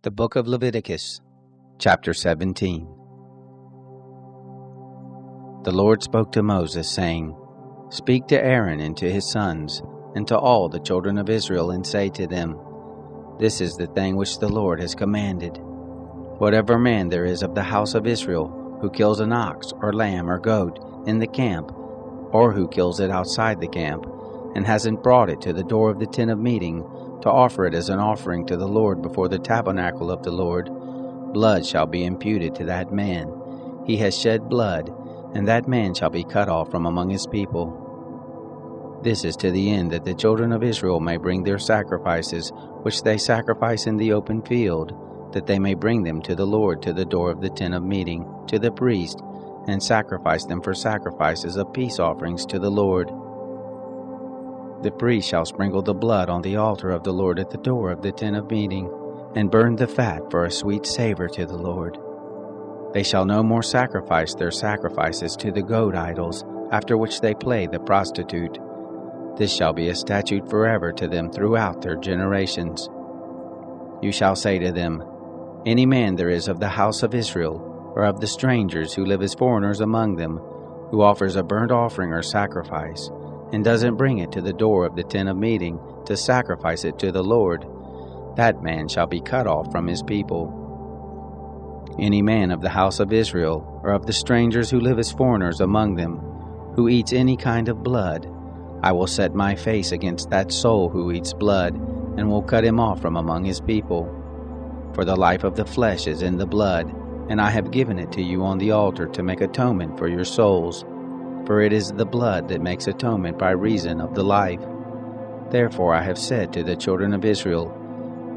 The Book of Leviticus, Chapter 17. The Lord spoke to Moses, saying, Speak to Aaron and to his sons, and to all the children of Israel, and say to them, This is the thing which the Lord has commanded. Whatever man there is of the house of Israel, who kills an ox or lamb or goat in the camp, or who kills it outside the camp, and hasn't brought it to the door of the tent of meeting, to offer it as an offering to the Lord before the tabernacle of the Lord, blood shall be imputed to that man. He has shed blood, and that man shall be cut off from among his people. This is to the end that the children of Israel may bring their sacrifices, which they sacrifice in the open field, that they may bring them to the Lord to the door of the tent of meeting, to the priest, and sacrifice them for sacrifices of peace offerings to the Lord. The priest shall sprinkle the blood on the altar of the Lord at the door of the tent of meeting, and burn the fat for a sweet savor to the Lord. They shall no more sacrifice their sacrifices to the goat idols, after which they play the prostitute. This shall be a statute forever to them throughout their generations. You shall say to them, Any man there is of the house of Israel, or of the strangers who live as foreigners among them, who offers a burnt offering or sacrifice, and doesn't bring it to the door of the tent of meeting to sacrifice it to the Lord, that man shall be cut off from his people. Any man of the house of Israel, or of the strangers who live as foreigners among them, who eats any kind of blood, I will set my face against that soul who eats blood, and will cut him off from among his people. For the life of the flesh is in the blood, and I have given it to you on the altar to make atonement for your souls. For it is the blood that makes atonement by reason of the life. Therefore I have said to the children of Israel,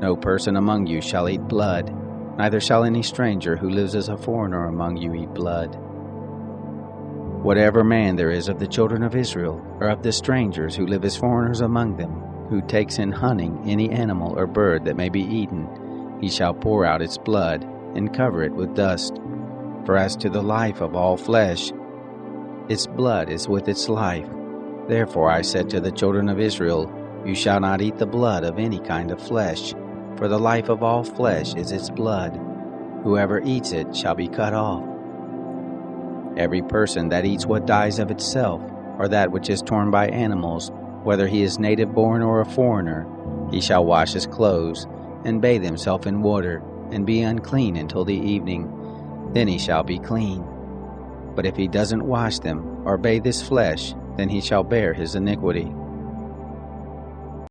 No person among you shall eat blood, neither shall any stranger who lives as a foreigner among you eat blood. Whatever man there is of the children of Israel, or of the strangers who live as foreigners among them, who takes in hunting any animal or bird that may be eaten, he shall pour out its blood, and cover it with dust. For as to the life of all flesh, its blood is with its life. Therefore I said to the children of Israel, You shall not eat the blood of any kind of flesh, for the life of all flesh is its blood. Whoever eats it shall be cut off. Every person that eats what dies of itself, or that which is torn by animals, whether he is native born or a foreigner, he shall wash his clothes, and bathe himself in water, and be unclean until the evening. Then he shall be clean. But if he doesn't wash them, or bathe his flesh, then he shall bear his iniquity.